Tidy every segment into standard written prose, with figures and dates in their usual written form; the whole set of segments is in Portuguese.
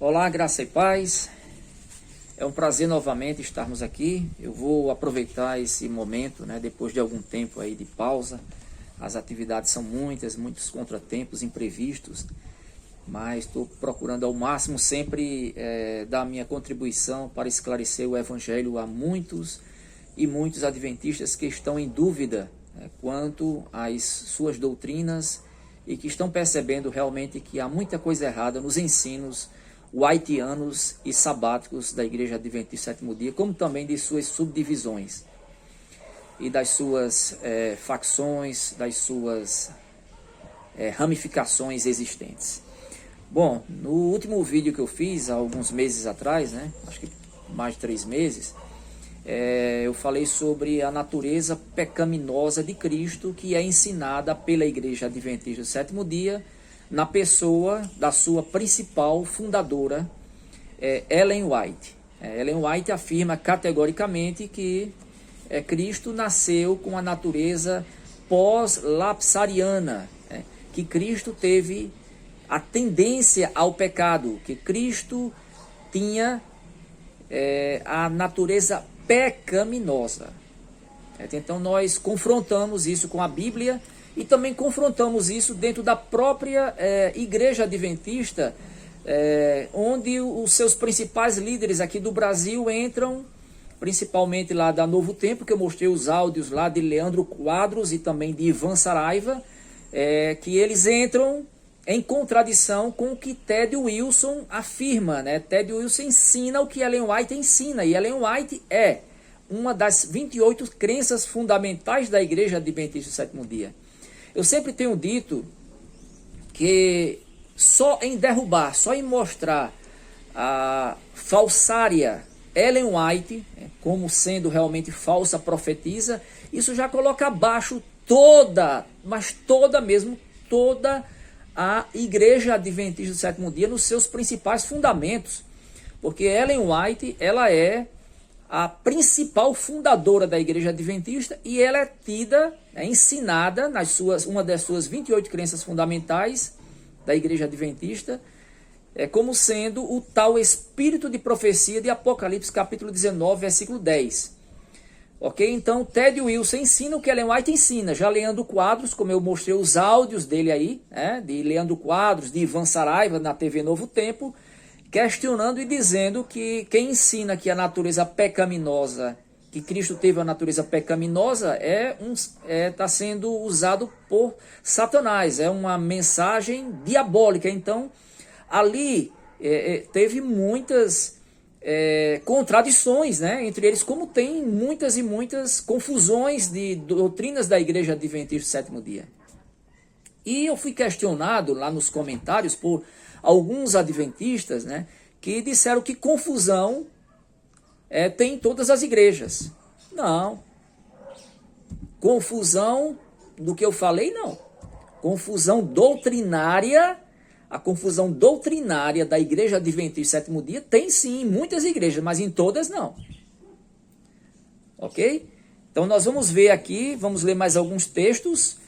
Olá, graça e paz. É um prazer novamente estarmos aqui. Eu vou aproveitar esse momento, depois de algum tempo aí de pausa. As atividades são muitos contratempos imprevistos, mas estou procurando ao máximo sempre dar a minha contribuição para esclarecer o Evangelho a muitos adventistas que estão em dúvida quanto às suas doutrinas e que estão percebendo realmente que há muita coisa errada nos ensinos whiteanos e sabáticos da Igreja Adventista Sétimo Dia, como também de suas subdivisões e das suas facções, das suas ramificações existentes. Bom, no último vídeo que eu fiz, há alguns meses atrás, acho que mais de 3 meses, eu falei sobre a natureza pecaminosa de Cristo, que é ensinada pela Igreja Adventista do Sétimo Dia, na pessoa da sua principal fundadora, Ellen White. Ellen White afirma categoricamente que Cristo nasceu com a natureza pós-lapsariana, que Cristo teve a tendência ao pecado, que Cristo tinha a natureza pecaminosa. Então nós confrontamos isso com a Bíblia e também confrontamos isso dentro da própria Igreja Adventista, onde os seus principais líderes aqui do Brasil entram, principalmente lá da Novo Tempo, que eu mostrei os áudios lá de Leandro Quadros e também de Ivan Saraiva, que eles entram em contradição com o que Ted Wilson afirma. Ted Wilson ensina o que Ellen White ensina, e Ellen White é uma das 28 crenças fundamentais da Igreja Adventista do Sétimo Dia. Eu sempre tenho dito que só em derrubar, só em mostrar a falsária Ellen White como sendo realmente falsa profetisa, isso já coloca abaixo toda a Igreja Adventista do Sétimo Dia nos seus principais fundamentos. Porque Ellen White, ela é a principal fundadora da Igreja Adventista e ela é tida, ensinada uma das suas 28 crenças fundamentais da Igreja Adventista, como sendo o tal espírito de profecia de Apocalipse capítulo 19, versículo 10. Ok? Então, Ted Wilson ensina o que Ellen White ensina. Já Leandro Quadros, como eu mostrei os áudios dele aí, de Leandro Quadros, de Ivan Saraiva na TV Novo Tempo, questionando e dizendo que quem ensina que a natureza pecaminosa, que Cristo teve a natureza pecaminosa, está sendo usado por Satanás, é uma mensagem diabólica. Então, ali teve muitas contradições, entre eles, como tem muitas confusões de doutrinas da Igreja Adventista do Sétimo Dia. E eu fui questionado lá nos comentários por alguns adventistas, que disseram que confusão tem em todas as igrejas. Não. Confusão do que eu falei, não. Confusão doutrinária, a confusão doutrinária da Igreja Adventista Sétimo Dia tem sim em muitas igrejas, mas em todas não. Ok? Então nós vamos ver aqui, vamos ler mais alguns textos,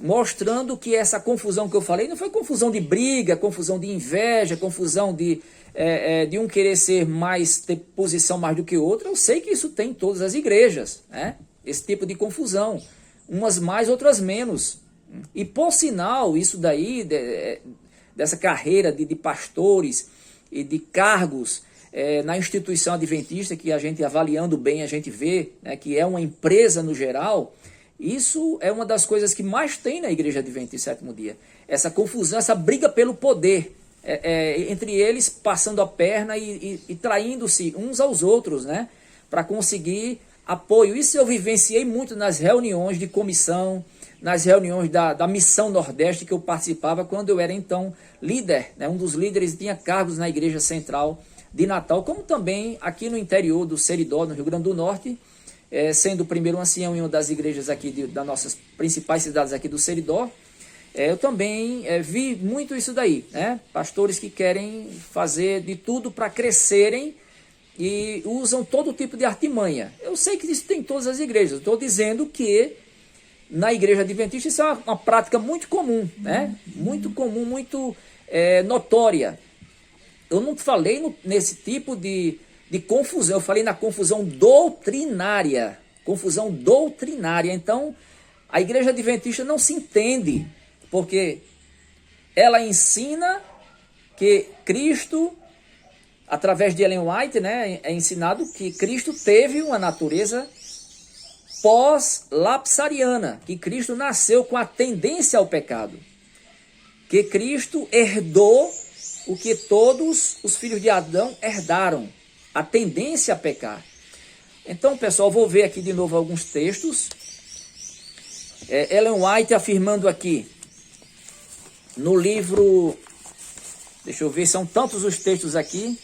mostrando que essa confusão que eu falei não foi confusão de briga, confusão de inveja, confusão de um querer ter posição mais do que outro. Eu sei que isso tem em todas as igrejas, esse tipo de confusão, umas mais, outras menos. E por sinal, isso daí, dessa carreira de pastores e de cargos na instituição adventista, que a gente avaliando bem, a gente vê que é uma empresa no geral. Isso é uma das coisas que mais tem na Igreja Adventista Sétimo Dia. Essa confusão, essa briga pelo poder, entre eles passando a perna e traindo-se uns aos outros, para conseguir apoio. Isso eu vivenciei muito nas reuniões de comissão, nas reuniões da Missão Nordeste que eu participava quando eu era então líder, um dos líderes, tinha cargos na Igreja Central de Natal, como também aqui no interior do Seridó, no Rio Grande do Norte, sendo o primeiro ancião em uma das igrejas aqui das nossas principais cidades aqui do Seridó. Eu também vi muito isso daí, pastores que querem fazer de tudo para crescerem e usam todo tipo de artimanha. Eu sei que isso tem em todas as igrejas, estou dizendo que na Igreja Adventista isso é uma prática muito comum, muito comum, muito notória. eu não falei nesse tipo de confusão, eu falei na confusão doutrinária. Confusão doutrinária. Então, a igreja adventista não se entende, porque ela ensina que Cristo, através de Ellen White, né, é ensinado que Cristo teve uma natureza pós-lapsariana, que Cristo nasceu com a tendência ao pecado, que Cristo herdou o que todos os filhos de Adão herdaram, a tendência a pecar. Então, pessoal, vou ver aqui de novo alguns textos. Ellen White afirmando aqui, no livro, deixa eu ver, são tantos os textos aqui,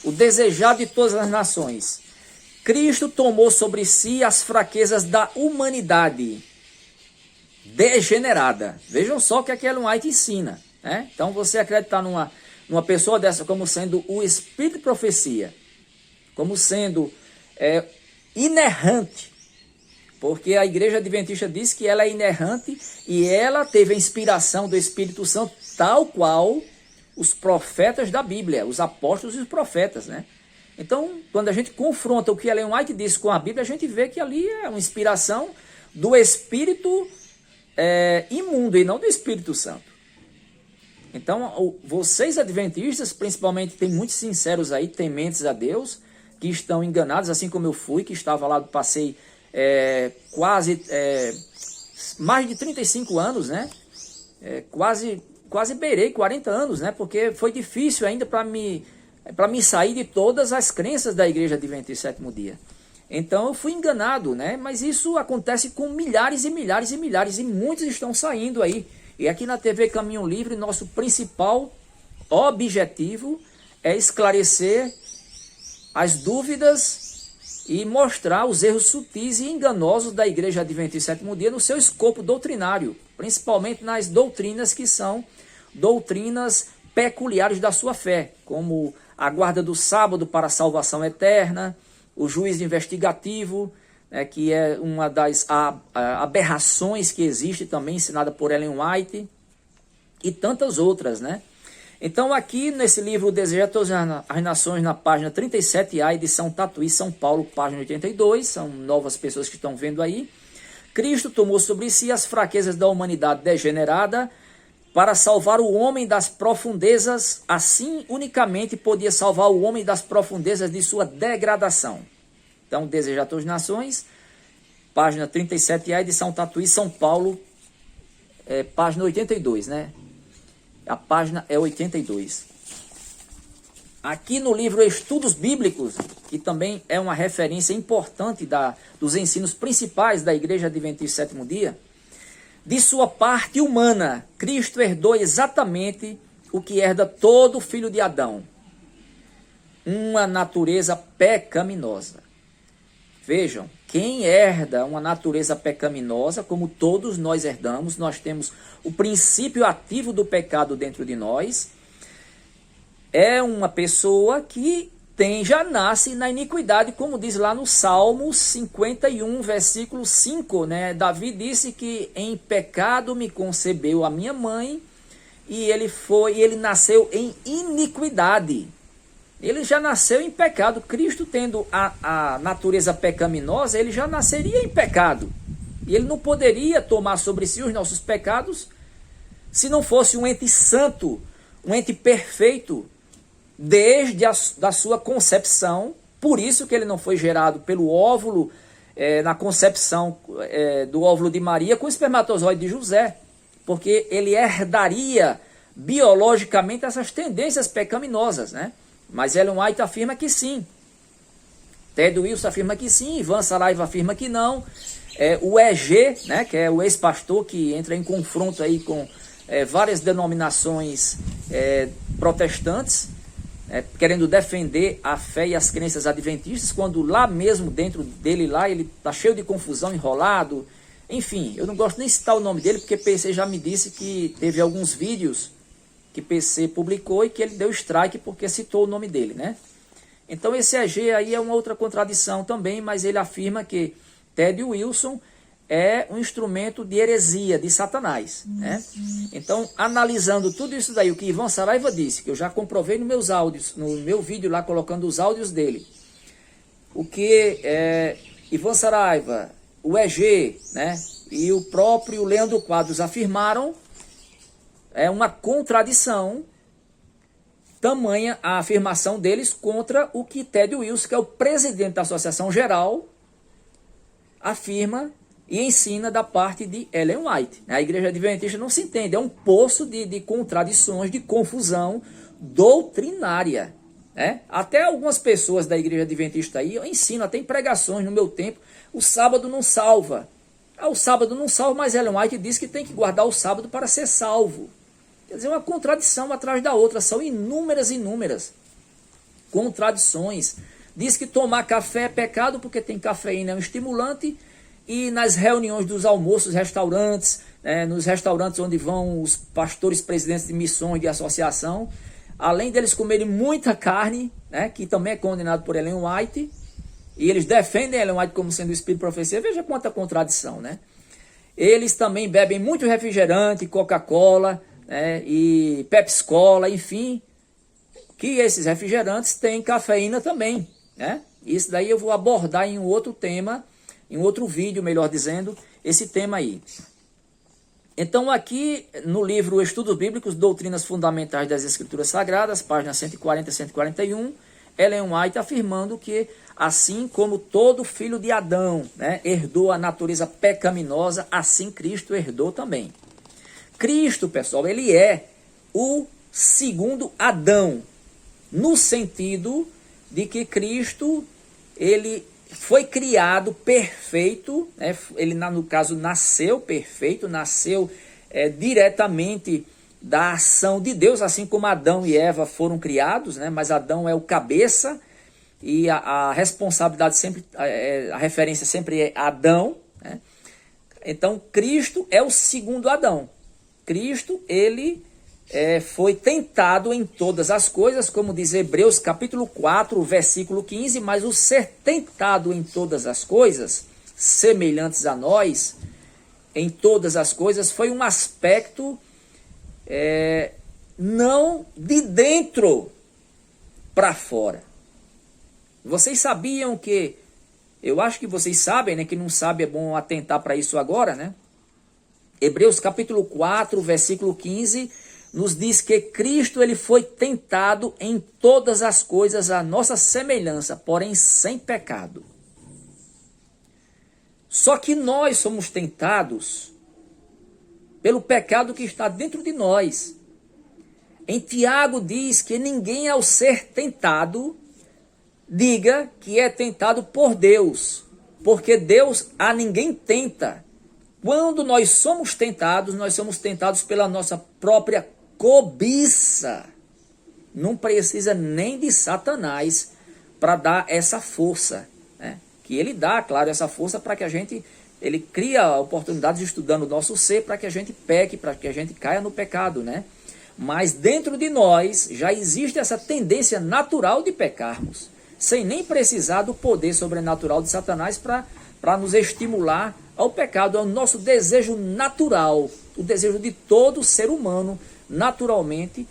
o desejado de todas as nações. Cristo tomou sobre si as fraquezas da humanidade degenerada. Vejam só o que a Ellen White ensina, né? Então, você acreditar numa pessoa dessa como sendo o espírito de profecia, como sendo inerrante, porque a igreja adventista diz que ela é inerrante e ela teve a inspiração do Espírito Santo tal qual os profetas da Bíblia, os apóstolos e os profetas, né? Então, quando a gente confronta o que Ellen White disse com a Bíblia, a gente vê que ali é uma inspiração do Espírito imundo e não do Espírito Santo. Então, vocês adventistas, principalmente, tem muitos sinceros aí, tementes a Deus, que estão enganados, assim como eu fui, que estava lá, passei mais de 35 anos, né? Quase beirei 40 anos, né? Porque foi difícil ainda para me sair de todas as crenças da Igreja Adventista Sétimo Dia. Então eu fui enganado, né? Mas isso acontece com milhares e milhares e milhares, e muitos estão saindo aí. E aqui na TV Caminho Livre, nosso principal objetivo é esclarecer as dúvidas e mostrar os erros sutis e enganosos da Igreja Adventista Sétimo Dia no seu escopo doutrinário, principalmente nas doutrinas que são doutrinas peculiares da sua fé, como a guarda do sábado para a salvação eterna, o juízo investigativo, que é uma das aberrações que existe também, ensinada por Ellen White, e tantas outras, né? Então aqui nesse livro O Desejo de Todas as Nações, na página 37A, edição Tatuí, São Paulo, página 82, são novas pessoas que estão vendo aí. Cristo tomou sobre si as fraquezas da humanidade degenerada para salvar o homem das profundezas, assim unicamente podia salvar o homem das profundezas de sua degradação. Então, Desejo a Todas as Nações, página 37A, edição Tatuí, São Paulo, página 82, né? A página é 82. Aqui no livro Estudos Bíblicos, que também é uma referência importante dos ensinos principais da Igreja Adventista Sétimo Dia, de sua parte humana, Cristo herdou exatamente o que herda todo filho de Adão, uma natureza pecaminosa. Vejam, quem herda uma natureza pecaminosa, como todos nós herdamos, nós temos o princípio ativo do pecado dentro de nós, é uma pessoa que já nasce na iniquidade, como diz lá no Salmo 51, versículo 5, né? Davi disse que em pecado me concebeu a minha mãe, e ele nasceu em iniquidade. Ele já nasceu em pecado. Cristo, tendo a natureza pecaminosa, ele já nasceria em pecado. E ele não poderia tomar sobre si os nossos pecados se não fosse um ente santo, um ente perfeito, desde da sua concepção. Por isso que ele não foi gerado pelo óvulo, na concepção do óvulo de Maria, com o espermatozoide de José, porque ele herdaria biologicamente essas tendências pecaminosas, né? Mas Ellen White afirma que sim, Ted Wilson afirma que sim, Ivan Saraiva afirma que não, o EG, né, que é o ex-pastor que entra em confronto aí com várias denominações protestantes, querendo defender a fé e as crenças adventistas, quando lá mesmo, dentro dele lá, ele está cheio de confusão, enrolado. Enfim, eu não gosto nem de citar o nome dele, porque PC já me disse que teve alguns vídeos que PC publicou e que ele deu strike porque citou o nome dele, né? Então esse EG aí é uma outra contradição também, mas ele afirma que Ted Wilson é um instrumento de heresia, de Satanás, né? Então, analisando tudo isso daí, o que Ivan Saraiva disse, que eu já comprovei nos meus áudios, no meu vídeo lá, colocando os áudios dele, o que Ivan Saraiva, o EG, né, e o próprio Leandro Quadros afirmaram, é uma contradição tamanha a afirmação deles contra o que Ted Wilson, que é o presidente da Associação Geral, afirma e ensina da parte de Ellen White. A Igreja Adventista não se entende, é um poço de contradições, de confusão doutrinária, né? Até algumas pessoas da Igreja Adventista aí, eu ensino até em pregações no meu tempo, o sábado não salva. O sábado não salva, mas Ellen White diz que tem que guardar o sábado para ser salvo. Quer dizer, uma contradição atrás da outra, são inúmeras contradições. Diz que tomar café é pecado porque tem cafeína, é um estimulante, e nas reuniões dos almoços, restaurantes, nos restaurantes onde vão os pastores presidentes de missões, de associação, além deles comerem muita carne, né, que também é condenado por Ellen White, e eles defendem Ellen White como sendo o espírito de profecia, veja quanta contradição, né? Eles também bebem muito refrigerante, Coca-Cola, né, e Pepsi-Cola, enfim, que esses refrigerantes têm cafeína também, né? Isso daí eu vou abordar em um outro tema, em outro vídeo, melhor dizendo, esse tema aí. Então aqui no livro Estudos Bíblicos, Doutrinas Fundamentais das Escrituras Sagradas, páginas 140 e 141, Ellen White afirmando que assim como todo filho de Adão, né, herdou a natureza pecaminosa, assim Cristo herdou também. Cristo, pessoal, ele é o segundo Adão, no sentido de que Cristo, ele foi criado perfeito, né? Ele no caso nasceu perfeito, nasceu diretamente da ação de Deus, assim como Adão e Eva foram criados, né? Mas Adão é o cabeça e a responsabilidade sempre, a referência sempre é Adão, né? Então Cristo é o segundo Adão. Cristo, ele foi tentado em todas as coisas, como diz Hebreus capítulo 4, versículo 15, mas o ser tentado em todas as coisas, semelhantes a nós, em todas as coisas, foi um aspecto não de dentro para fora. Vocês sabiam que, eu acho que vocês sabem, né, que não sabe, é bom atentar para isso agora, né? Hebreus capítulo 4, versículo 15, nos diz que Cristo ele foi tentado em todas as coisas à nossa semelhança, porém sem pecado. Só que nós somos tentados pelo pecado que está dentro de nós. Em Tiago diz que ninguém ao ser tentado diga que é tentado por Deus, porque Deus a ninguém tenta. Quando nós somos tentados pela nossa própria cobiça. Não precisa nem de Satanás para dar essa força, né? Que ele dá, claro, essa força para que a gente, ele cria oportunidades estudando o nosso ser para que a gente peque, para que a gente caia no pecado, né? Mas dentro de nós já existe essa tendência natural de pecarmos, sem nem precisar do poder sobrenatural de Satanás para nos estimular ao pecado. É o nosso desejo natural, o desejo de todo ser humano, naturalmente,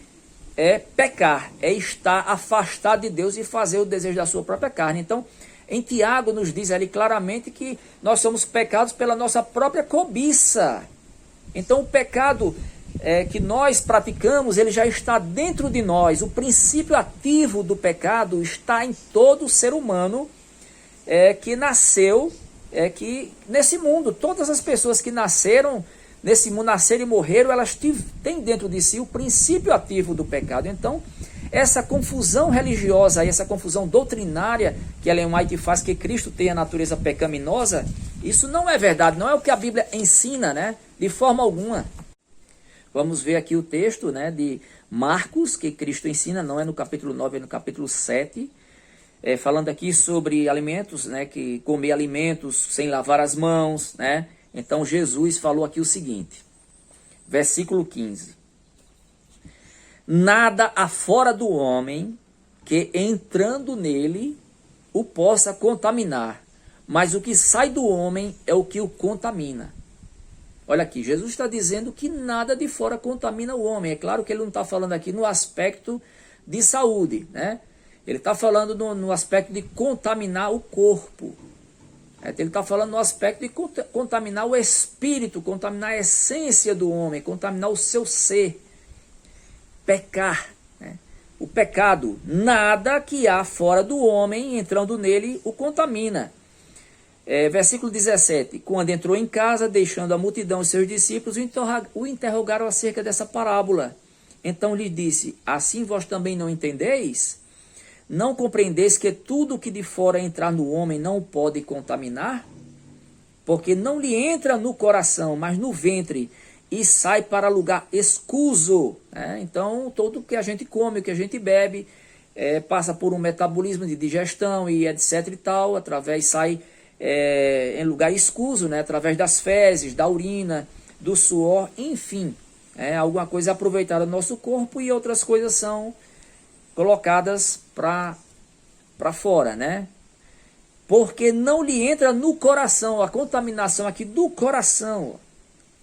é pecar, é estar afastado de Deus e fazer o desejo da sua própria carne. Então, em Tiago nos diz ali claramente que nós somos pecados pela nossa própria cobiça. Então, o pecado que nós praticamos, ele já está dentro de nós. O princípio ativo do pecado está em todo ser humano que nasceu que nesse mundo. Todas as pessoas que nasceram nesse mundo, nasceram e morreram, elas têm dentro de si o princípio ativo do pecado. Então, essa confusão religiosa, essa confusão doutrinária que Ellen White faz, que Cristo tem a natureza pecaminosa, isso não é verdade, não é o que a Bíblia ensina, né? De forma alguma. Vamos ver aqui o texto, né, de Marcos, que Cristo ensina, não é no capítulo 9, é no capítulo 7, falando aqui sobre alimentos, né, que comer alimentos sem lavar as mãos, né? Então Jesus falou aqui o seguinte, versículo 15. Nada afora do homem que entrando nele o possa contaminar, mas o que sai do homem é o que o contamina. Olha aqui, Jesus está dizendo que nada de fora contamina o homem. É claro que ele não está falando aqui no aspecto de saúde, né? Ele está falando no aspecto de contaminar o corpo. Ele está falando no aspecto de contaminar o espírito, contaminar a essência do homem, contaminar o seu ser. Pecar, né? O pecado, nada que há fora do homem, entrando nele, o contamina. Versículo 17, quando entrou em casa, deixando a multidão e seus discípulos, o interrogaram acerca dessa parábola. Então lhe disse, assim vós também não entendeis? Não compreendeis que tudo que de fora entrar no homem não o pode contaminar? Porque não lhe entra no coração, mas no ventre, e sai para lugar escuso. Então, tudo que a gente come, o que a gente bebe, passa por um metabolismo de digestão e etc e tal, sai em lugar escuso, né? Através das fezes, da urina, do suor, enfim. Alguma coisa é aproveitada do nosso corpo e outras coisas são colocadas para fora, né? Porque não lhe entra no coração, a contaminação aqui do coração,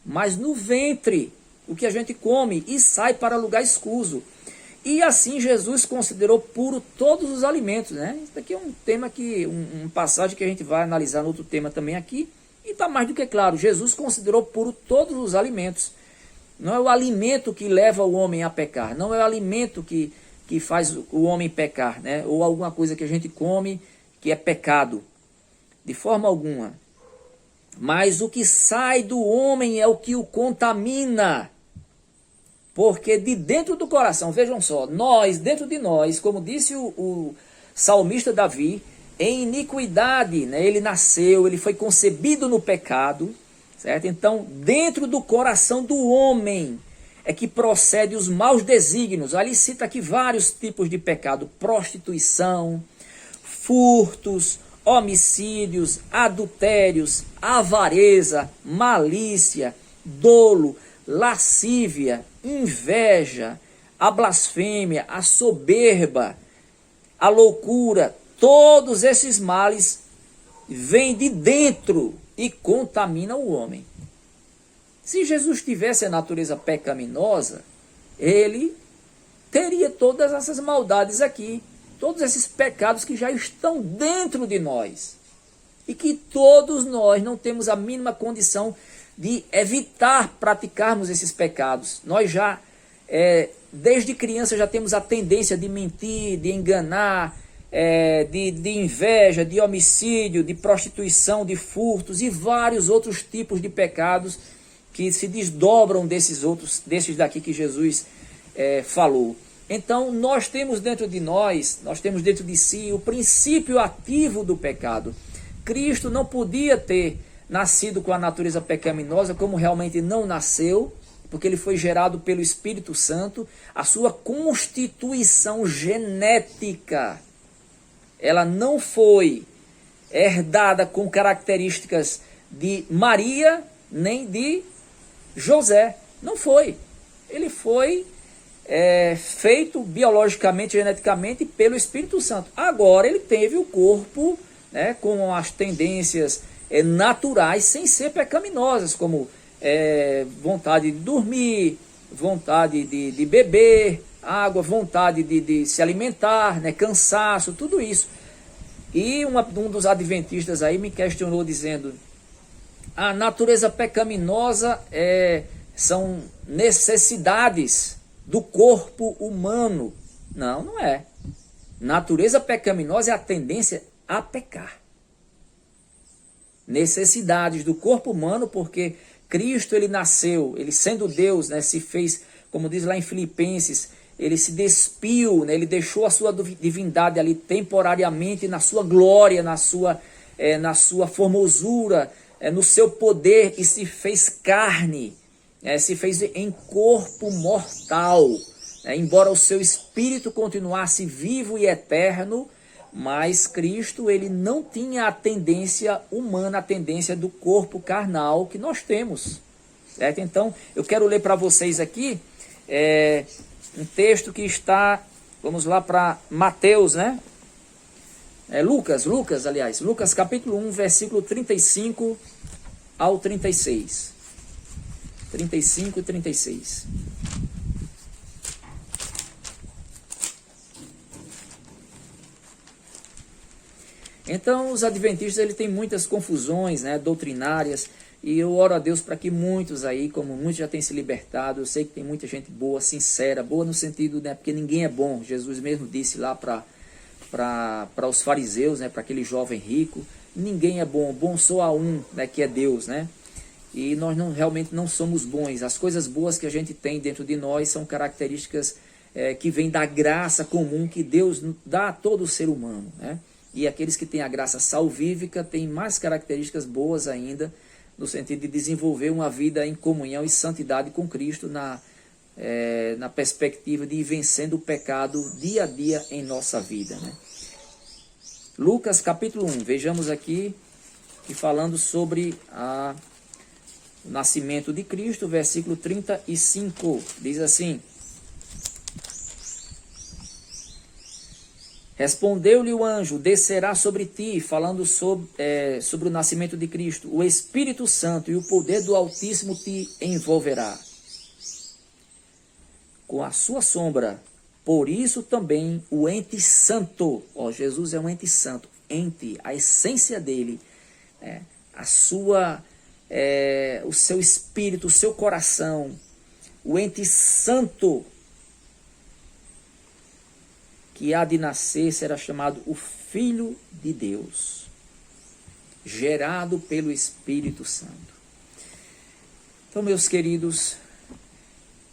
mas no ventre, o que a gente come, e sai para lugar escuso. E assim Jesus considerou puro todos os alimentos, né? Isso aqui é um tema uma passagem que a gente vai analisar no outro tema também aqui, e está mais do que claro, Jesus considerou puro todos os alimentos. Não é o alimento que leva o homem a pecar, não é o alimento que faz o homem pecar, né? Ou alguma coisa que a gente come que é pecado, de forma alguma. Mas o que sai do homem é o que o contamina, porque de dentro do coração, vejam só, dentro de nós, como disse o salmista Davi, em iniquidade, né? Ele nasceu, ele foi concebido no pecado, certo? Então, dentro do coração do homem é que procede os maus desígnios. Ali cita aqui vários tipos de pecado: prostituição, furtos, homicídios, adultérios, avareza, malícia, dolo, lascívia, inveja, a blasfêmia, a soberba, a loucura. Todos esses males vêm de dentro e contaminam o homem. Se Jesus tivesse a natureza pecaminosa, ele teria todas essas maldades aqui, todos esses pecados que já estão dentro de nós, e que todos nós não temos a mínima condição de evitar praticarmos esses pecados. Nós já, desde criança, já temos a tendência de mentir, de enganar, de inveja, de homicídio, de prostituição, de furtos e vários outros tipos de pecados que se desdobram desses daqui que Jesus falou. Então, nós temos dentro de si o princípio ativo do pecado. Cristo não podia ter nascido com a natureza pecaminosa, como realmente não nasceu, porque ele foi gerado pelo Espírito Santo. A sua constituição genética, ela não foi herdada com características de Maria, nem de José. Não foi. Ele foi feito biologicamente, geneticamente, pelo Espírito Santo. Agora ele teve o corpo, né, com as tendências naturais, sem ser pecaminosas, como vontade de dormir, vontade de beber água, vontade de se alimentar, né, cansaço, tudo isso. E um dos adventistas aí me questionou dizendo: a natureza pecaminosa são necessidades do corpo humano. Não, não é. Natureza pecaminosa é a tendência a pecar. Necessidades do corpo humano, porque Cristo, ele nasceu, ele sendo Deus, né, se fez, como diz lá em Filipenses, ele se despiu, né, ele deixou a sua divindade ali temporariamente na sua glória, na sua formosura, no seu poder, e se fez carne, se fez em corpo mortal, embora o seu espírito continuasse vivo e eterno, mas Cristo, ele não tinha a tendência humana, a tendência do corpo carnal que nós temos, certo? Então, eu quero ler para vocês aqui um texto que está, vamos lá para Mateus, né? Lucas capítulo 1, versículo 35 ao 36. 35 e 36. Então, os adventistas ele tem muitas confusões, né, doutrinárias, e eu oro a Deus para que muitos aí, como muitos já têm se libertado, eu sei que tem muita gente boa, sincera, boa no sentido, né, porque ninguém é bom. Jesus mesmo disse lá para os fariseus, né, para aquele jovem rico, ninguém é bom, bom só há um, né, que é Deus, né? E nós realmente não somos bons. As coisas boas que a gente tem dentro de nós são características que vêm da graça comum que Deus dá a todo ser humano, né? E aqueles que têm a graça salvífica têm mais características boas ainda, no sentido de desenvolver uma vida em comunhão e santidade com Cristo, na perspectiva de ir vencendo o pecado dia a dia em nossa vida, né? Lucas capítulo 1, vejamos aqui, que falando sobre o nascimento de Cristo, versículo 35, diz assim: respondeu-lhe o anjo, descerá sobre ti, falando sobre o nascimento de Cristo, o Espírito Santo e o poder do Altíssimo te envolverá com a sua sombra. Por isso também o ente santo, Jesus é um ente santo, a essência dele, o seu espírito, o seu coração, o ente santo que há de nascer será chamado o Filho de Deus, gerado pelo Espírito Santo. Então, meus queridos,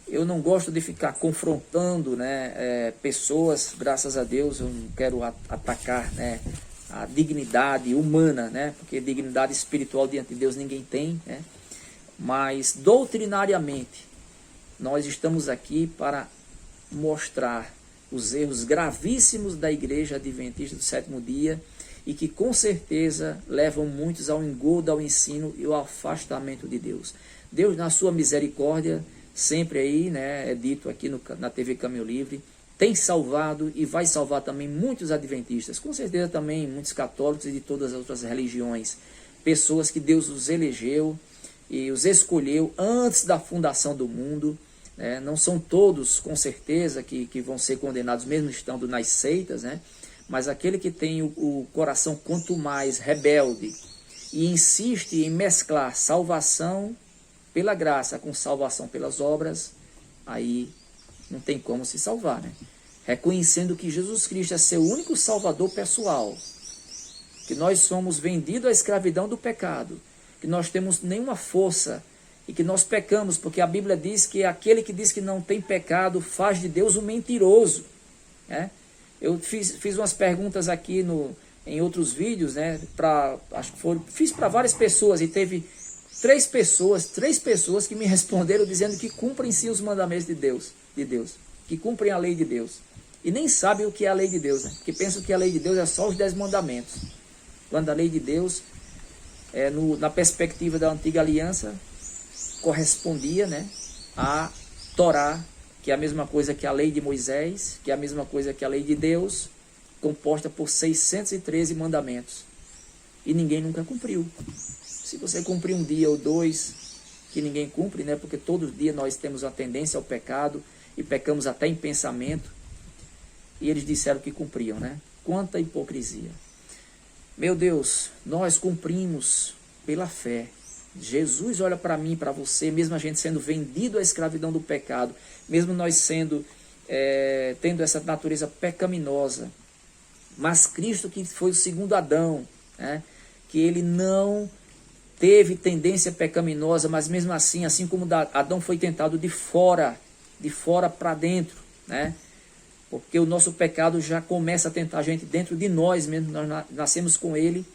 eu não gosto de ficar confrontando, né, pessoas, graças a Deus, eu não quero atacar, né, a dignidade humana, né, porque dignidade espiritual diante de Deus ninguém tem, né, mas doutrinariamente nós estamos aqui para mostrar os erros gravíssimos da Igreja Adventista do Sétimo Dia e que com certeza levam muitos ao engodo, ao ensino e ao afastamento de Deus. Deus, na sua misericórdia, sempre aí, né, é dito aqui na TV Caminho Livre, tem salvado e vai salvar também muitos adventistas, com certeza também muitos católicos e de todas as outras religiões, pessoas que Deus os elegeu e os escolheu antes da fundação do mundo. Não são todos, com certeza, que vão ser condenados, mesmo estando nas seitas, né? Mas aquele que tem o coração quanto mais rebelde e insiste em mesclar salvação pela graça com salvação pelas obras, aí não tem como se salvar, né? Reconhecendo que Jesus Cristo é seu único salvador pessoal, que nós somos vendidos à escravidão do pecado, que nós temos nenhuma força e que nós pecamos, porque a Bíblia diz que aquele que diz que não tem pecado faz de Deus um mentiroso, né? Eu fiz umas perguntas aqui em outros vídeos, né? Fiz para várias pessoas e teve três pessoas que me responderam dizendo que cumprem sim os mandamentos de Deus, que cumprem a lei de Deus. E nem sabem o que é a lei de Deus, né? Porque pensam que a lei de Deus é só os 10 mandamentos. Quando a lei de Deus, na perspectiva da antiga aliança, correspondia, né, a Torá, que é a mesma coisa que a lei de Moisés, que é a mesma coisa que a lei de Deus, composta por 613 mandamentos. E ninguém nunca cumpriu. Se você cumprir um dia ou dois, que ninguém cumpre, né, porque todos dias nós temos a tendência ao pecado e pecamos até em pensamento, e eles disseram que cumpriam, né? Quanta hipocrisia. Meu Deus, nós cumprimos pela fé. Jesus olha para mim, para você, mesmo a gente sendo vendido à escravidão do pecado, mesmo nós tendo essa natureza pecaminosa, mas Cristo, que foi o segundo Adão, né, que ele não teve tendência pecaminosa, mas mesmo assim como Adão foi tentado de fora para dentro, né, porque o nosso pecado já começa a tentar a gente dentro de nós mesmo, nós nascemos com ele.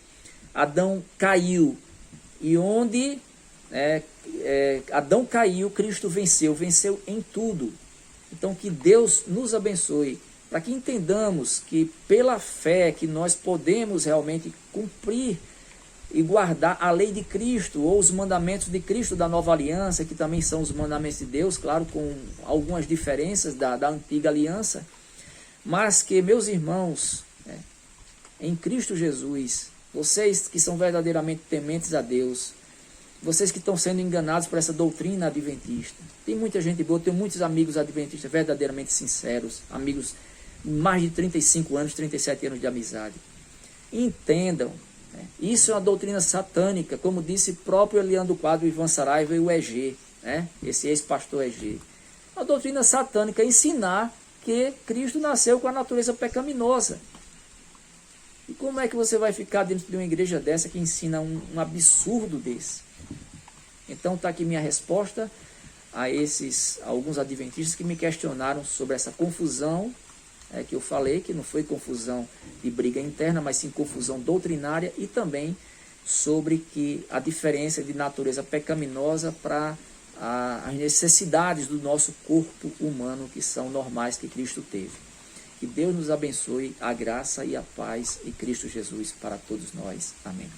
Adão caiu, e onde Adão caiu, Cristo venceu em tudo. Então que Deus nos abençoe, para que entendamos que pela fé que nós podemos realmente cumprir e guardar a lei de Cristo, ou os mandamentos de Cristo da nova aliança, que também são os mandamentos de Deus, claro, com algumas diferenças da antiga aliança, mas que, meus irmãos, em Cristo Jesus, vocês que são verdadeiramente tementes a Deus, vocês que estão sendo enganados por essa doutrina adventista. Tem muita gente boa, eu tenho muitos amigos adventistas verdadeiramente sinceros, amigos mais de 35 anos, 37 anos de amizade. Entendam, né? Isso é uma doutrina satânica, como disse próprio Eliandro Quadro, Ivan Saraiva e o EG, né? Esse ex-pastor EG. Uma doutrina satânica, ensinar que Cristo nasceu com a natureza pecaminosa. E como é que você vai ficar dentro de uma igreja dessa que ensina um absurdo desse? Então está aqui minha resposta a alguns adventistas que me questionaram sobre essa confusão que eu falei, que não foi confusão de briga interna, mas sim confusão doutrinária, e também sobre que a diferença de natureza pecaminosa para as necessidades do nosso corpo humano, que são normais, que Cristo teve. Que Deus nos abençoe, a graça e a paz em Cristo Jesus para todos nós. Amém.